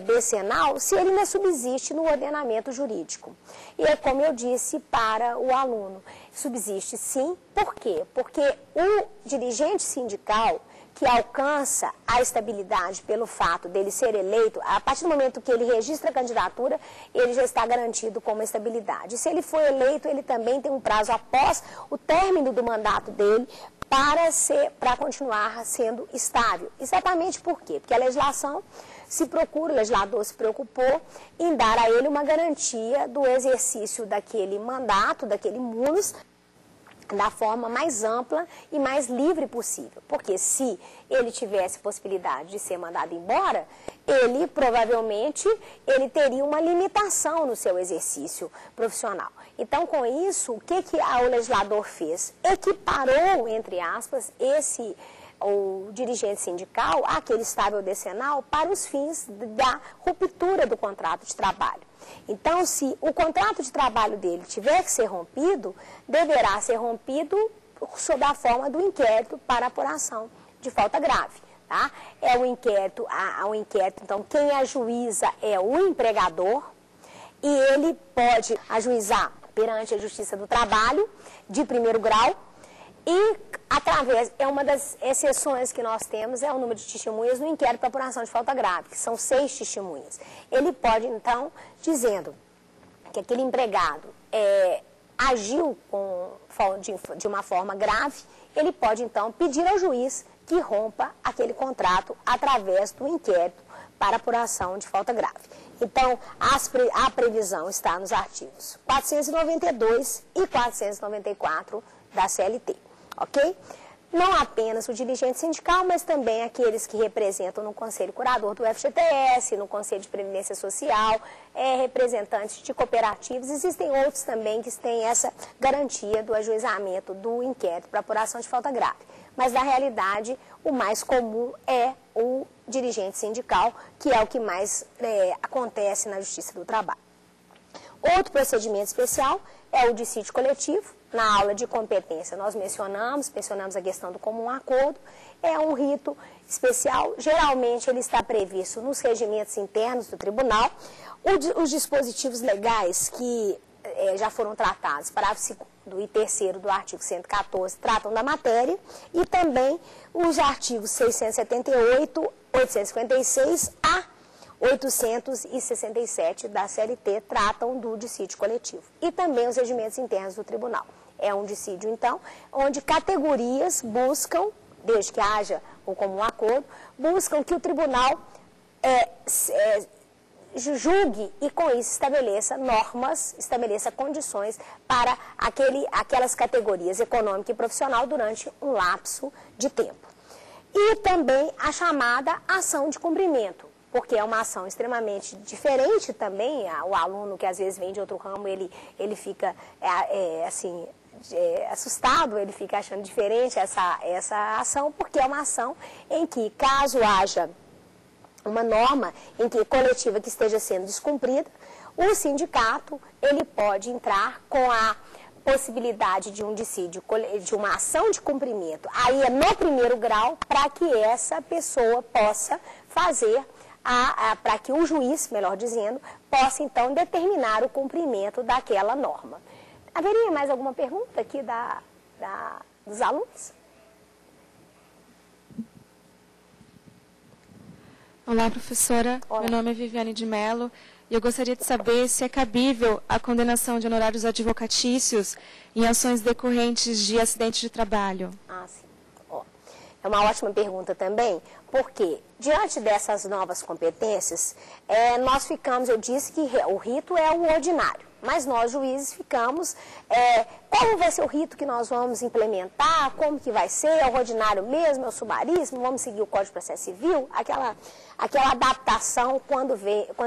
decenal, se ele ainda subsiste no ordenamento jurídico. E é como eu disse para o aluno, subsiste sim. Por quê? Porque o dirigente sindical que alcança a estabilidade pelo fato dele ser eleito, a partir do momento que ele registra a candidatura, ele já está garantido com uma estabilidade. Se ele for eleito, ele também tem um prazo após o término do mandato dele para continuar sendo estável. Exatamente por quê? Porque a legislação o legislador se preocupou em dar a ele uma garantia do exercício daquele mandato, daquele munus, da forma mais ampla e mais livre possível. Porque se ele tivesse possibilidade de ser mandado embora, ele provavelmente teria uma limitação no seu exercício profissional. Então, com isso, o que o legislador fez? Equiparou, entre aspas, o dirigente sindical, aquele estável decenal, para os fins da ruptura do contrato de trabalho. Então, se o contrato de trabalho dele tiver que ser rompido, deverá ser rompido sob a forma do inquérito para apuração de falta grave. Tá? O inquérito, então, quem ajuiza é o empregador, e ele pode ajuizar perante a Justiça do Trabalho, de primeiro grau, e uma das exceções que nós temos é o número de testemunhas no inquérito para apuração de falta grave, que são 6 testemunhas. Ele pode, então, dizendo que aquele empregado agiu de uma forma grave, ele pode, então, pedir ao juiz que rompa aquele contrato através do inquérito para apuração de falta grave. Então, a previsão está nos artigos 492 e 494 da CLT. Ok? Não apenas o dirigente sindical, mas também aqueles que representam no Conselho Curador do FGTS, no Conselho de Previdência Social, representantes de cooperativas. Existem outros também que têm essa garantia do ajuizamento do inquérito para apuração de falta grave. Mas, na realidade, o mais comum é o dirigente sindical, que é o que mais acontece na Justiça do Trabalho. Outro procedimento especial é o dissídio coletivo. Na aula de competência nós mencionamos a questão do comum acordo. É um rito especial, geralmente ele está previsto nos regimentos internos do tribunal. Os dispositivos legais que já foram tratados, parágrafo 2º e 3º do artigo 114, tratam da matéria, e também os artigos 678, 856 a 867 da CLT tratam do dissídio coletivo. E também os regimentos internos do tribunal. É um dissídio, então, onde categorias buscam, desde que haja o comum acordo, buscam que o tribunal julgue e, com isso, estabeleça normas, estabeleça condições para aquelas categorias econômica e profissional durante um lapso de tempo. E também a chamada ação de cumprimento, porque é uma ação extremamente diferente também. O aluno que às vezes vem de outro ramo, ele fica assustado, ele fica achando diferente essa ação, porque é uma ação em que, caso haja uma norma coletiva que esteja sendo descumprida, o sindicato ele pode entrar com a possibilidade de um dissídio, de uma ação de cumprimento, aí é no primeiro grau, para que essa pessoa possa fazer para que o juiz, melhor dizendo, possa então determinar o cumprimento daquela norma. Haveria mais alguma pergunta aqui dos alunos? Olá, professora. Olá. Meu nome é Viviane de Mello e eu gostaria de saber se é cabível a condenação de honorários advocatícios em ações decorrentes de acidente de trabalho. Ah, sim. É uma ótima pergunta também, porque diante dessas novas competências, nós ficamos, eu disse que o rito é o ordinário, mas nós juízes ficamos, como vai ser o rito que nós vamos implementar, como que vai ser, é o ordinário mesmo, é o sumaríssimo, vamos seguir o Código de Processo Civil, aquela adaptação quando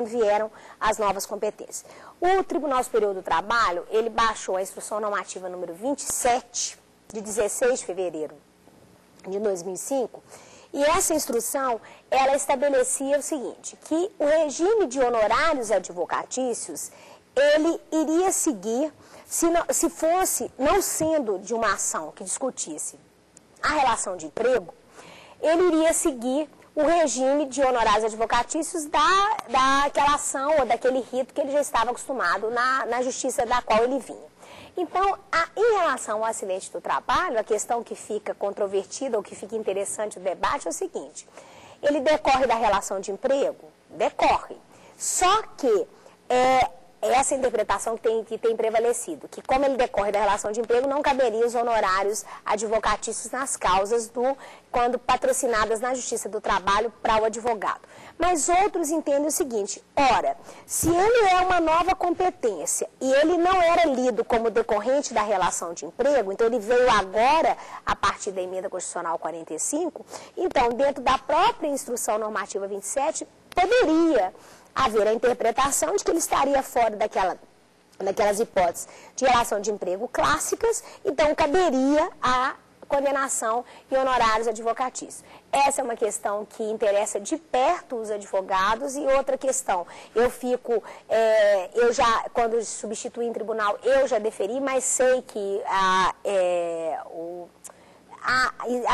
vieram as novas competências. O Tribunal Superior do Trabalho, ele baixou a Instrução Normativa número 27, de 16 de fevereiro de 2005, e essa instrução, ela estabelecia o seguinte, que o regime de honorários advocatícios, ele iria seguir, se fosse, não sendo de uma ação que discutisse a relação de emprego, ele iria seguir o regime de honorários advocatícios daquela ação ou daquele rito que ele já estava acostumado na justiça da qual ele vinha. Então, em relação ao acidente do trabalho, a questão que fica controvertida ou que fica interessante o debate é o seguinte, ele decorre da relação de emprego? Decorre. Só que essa interpretação que tem prevalecido, que como ele decorre da relação de emprego, não caberia os honorários advocatícios nas causas quando patrocinadas na Justiça do Trabalho para o advogado. Mas outros entendem o seguinte, ora, se ele é uma nova competência e ele não era lido como decorrente da relação de emprego, então ele veio agora a partir da emenda constitucional 45, então dentro da própria instrução normativa 27, poderia haver a interpretação de que ele estaria fora daquelas hipóteses de relação de emprego clássicas, então caberia a condenação e honorários advocatícios. Essa é uma questão que interessa de perto os advogados. E outra questão, quando substituí em tribunal, eu já deferi, mas sei que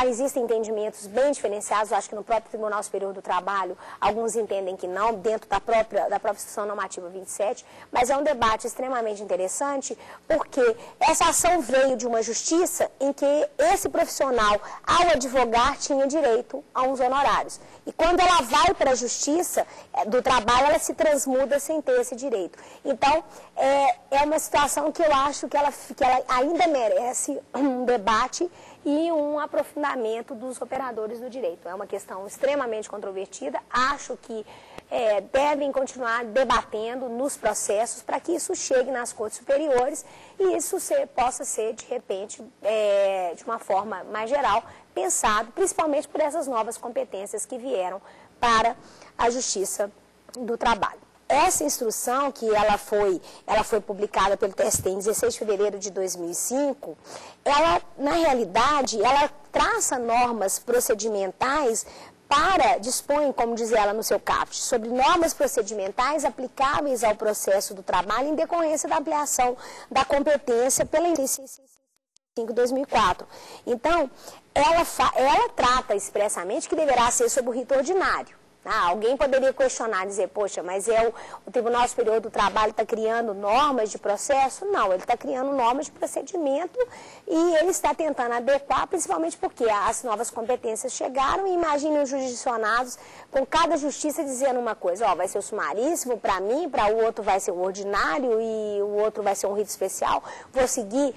existem entendimentos bem diferenciados, eu acho que no próprio Tribunal Superior do Trabalho, alguns entendem que não, dentro da própria Instrução Normativa 27, mas é um debate extremamente interessante, porque essa ação veio de uma justiça em que esse profissional, ao advogar, tinha direito a uns honorários. E quando ela vai para a Justiça do Trabalho, ela se transmuda sem ter esse direito. Então, é uma situação que eu acho que ela ainda merece um debate e um aprofundamento dos operadores do direito. É uma questão extremamente controvertida, acho que devem continuar debatendo nos processos para que isso chegue nas cortes superiores e isso possa ser, de repente, de uma forma mais geral, pensado, principalmente por essas novas competências que vieram para a Justiça do Trabalho. Essa instrução, que ela foi publicada pelo TST em 16 de fevereiro de 2005, na realidade, ela traça normas procedimentais dispõe, como diz ela no seu caput, sobre normas procedimentais aplicáveis ao processo do trabalho em decorrência da ampliação da competência pela 5/2004. Então, ela trata expressamente que deverá ser sob o rito ordinário. Alguém poderia questionar, dizer, poxa, mas o Tribunal Superior do Trabalho está criando normas de processo? Não, ele está criando normas de procedimento e ele está tentando adequar, principalmente porque as novas competências chegaram e imaginem os jurisdicionados com cada justiça dizendo uma coisa, vai ser o sumaríssimo para mim, para o outro vai ser o ordinário e o outro vai ser um rito especial, vou seguir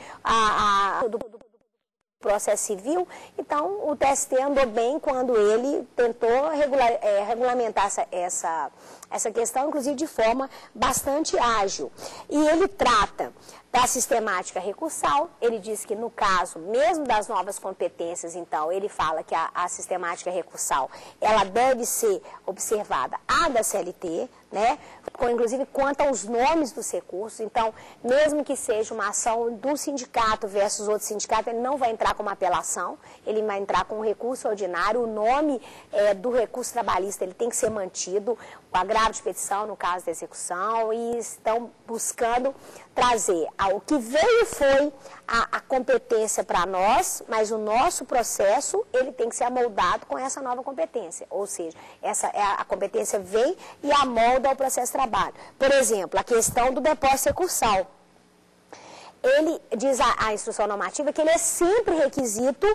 processo civil. Então, o TST andou bem quando ele tentou regulamentar essa questão, inclusive de forma bastante ágil. E ele trata da sistemática recursal, ele diz que no caso, mesmo das novas competências, então, ele fala que a sistemática recursal, ela deve ser observada a da CLT, né? Inclusive quanto aos nomes dos recursos. Então, mesmo que seja uma ação do sindicato versus outro sindicato, ele não vai entrar com uma apelação, ele vai entrar com um recurso ordinário, o nome do recurso trabalhista ele tem que ser mantido, o agravo de petição no caso da execução, e estão buscando trazer o que veio foi a competência para nós, mas o nosso processo ele tem que ser amoldado com essa nova competência, ou seja, a competência vem e amolda o processo de trabalho. Por exemplo, a questão do depósito recursal. Ele diz a instrução normativa que ele é sempre requisito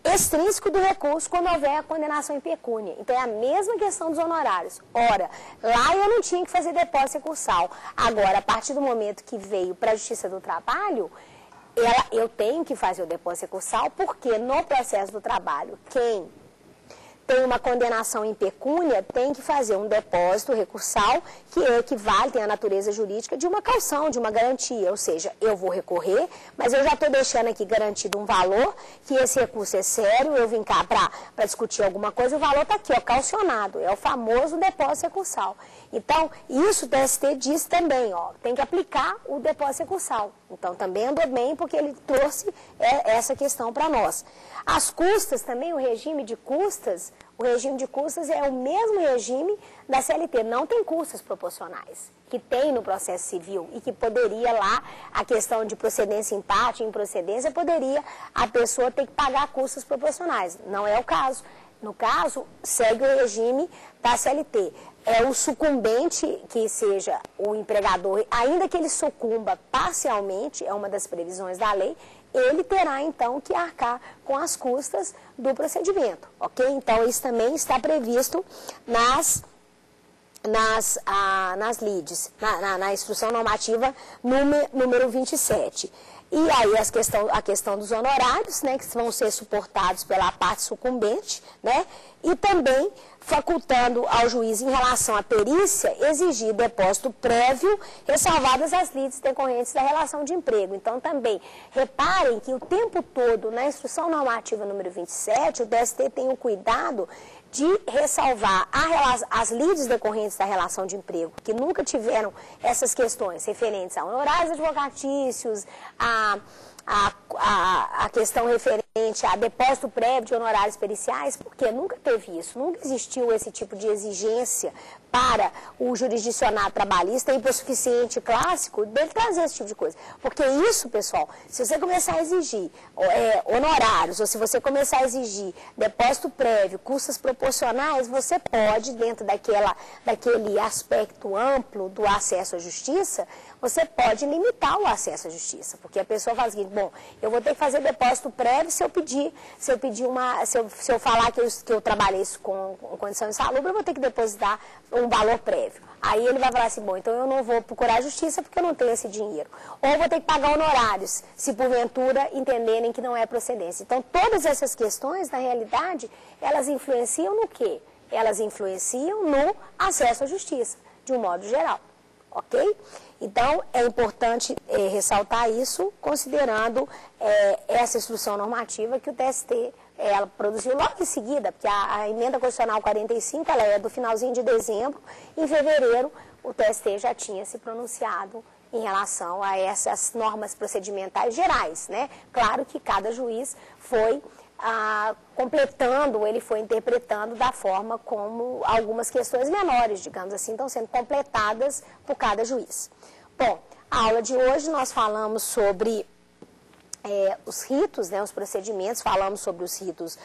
extrínseco do recurso quando houver a condenação em pecúnia. Então, é a mesma questão dos honorários. Ora, lá eu não tinha que fazer depósito recursal. Agora, a partir do momento que veio para a Justiça do Trabalho, eu tenho que fazer o depósito recursal, porque no processo do trabalho, quem tem uma condenação em pecúnia tem que fazer um depósito recursal que equivale, tem a natureza jurídica de uma caução, de uma garantia. Ou seja, eu vou recorrer, mas eu já estou deixando aqui garantido um valor, que esse recurso é sério, eu vim cá para discutir alguma coisa, o valor está aqui, ó, calcionado. É o famoso depósito recursal. Então, isso o TST diz também, ó, tem que aplicar o depósito recursal. Então, também andou bem, porque ele trouxe essa questão para nós. As custas também, o regime de custas é o mesmo regime da CLT, não tem custas proporcionais, que tem no processo civil e que poderia lá, a questão de procedência, empate, improcedência, poderia a pessoa ter que pagar custas proporcionais. Não é o caso. No caso, segue o regime da CLT. É o sucumbente, que seja o empregador, ainda que ele sucumba parcialmente, é uma das previsões da lei, ele terá, então, que arcar com as custas do procedimento, ok? Então, isso também está previsto nas lides, na instrução normativa número 27. E aí a questão dos honorários, né, que vão ser suportados pela parte sucumbente, né, e também facultando ao juiz, em relação à perícia, exigir depósito prévio, ressalvadas as lides decorrentes da relação de emprego. Então, também, reparem que o tempo todo, na instrução normativa número 27, o TST tem o cuidado de ressalvar as lides decorrentes da relação de emprego, que nunca tiveram essas questões referentes a honorários advocatícios, a questão referente a depósito prévio de honorários periciais, porque nunca teve isso, nunca existiu esse tipo de exigência para o jurisdicionado trabalhista hipossuficiente clássico dele trazer esse tipo de coisa. Porque isso, pessoal, se você começar a exigir honorários, ou se você começar a exigir depósito prévio, custas proporcionais, você pode, dentro daquele aspecto amplo do acesso à justiça, você pode limitar o acesso à justiça. Porque a pessoa fala o seguinte, bom, eu vou ter que fazer depósito prévio se eu falar que eu trabalhei isso com condição insalubre, eu vou ter que depositar um valor prévio. Aí ele vai falar assim, bom, então eu não vou procurar a justiça porque eu não tenho esse dinheiro. Ou vou ter que pagar honorários, se porventura entenderem que não é procedência. Então, todas essas questões, na realidade, elas influenciam no quê? Elas influenciam no acesso à justiça, de um modo geral. Ok? Então, é importante ressaltar isso, considerando essa instrução normativa que o TST ela produziu logo em seguida, porque a emenda constitucional 45 ela é do finalzinho de dezembro, em fevereiro o TST já tinha se pronunciado em relação a essas normas procedimentais gerais, né? Claro que cada juiz foi completando, ele foi interpretando da forma como algumas questões menores, digamos assim, estão sendo completadas por cada juiz. Bom, a aula de hoje nós falamos sobre os ritos, né, os procedimentos, falamos sobre os ritos,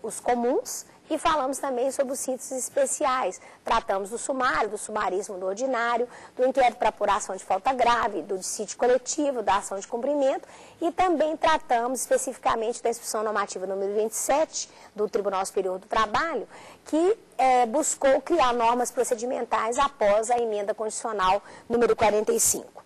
os comuns, e falamos também sobre os ritos especiais. Tratamos do sumário, do sumarismo do ordinário, do inquérito para apuração de falta grave, do dissídio coletivo, da ação de cumprimento, e também tratamos especificamente da instrução normativa número 27 do Tribunal Superior do Trabalho, que buscou criar normas procedimentais após a emenda constitucional número 45.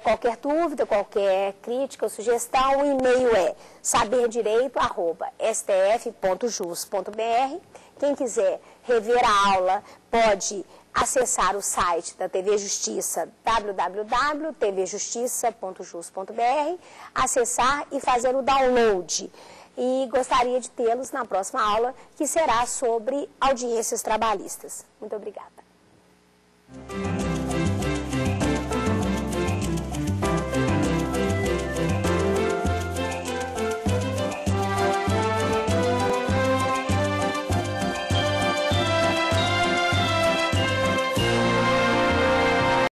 Qualquer dúvida, qualquer crítica ou sugestão, o e-mail é saberdireito@stf.jus.br. Quem quiser rever a aula pode acessar o site da TV Justiça, www.tvjustiça.jus.br, acessar e fazer o download. E gostaria de tê-los na próxima aula, que será sobre audiências trabalhistas. Muito obrigada.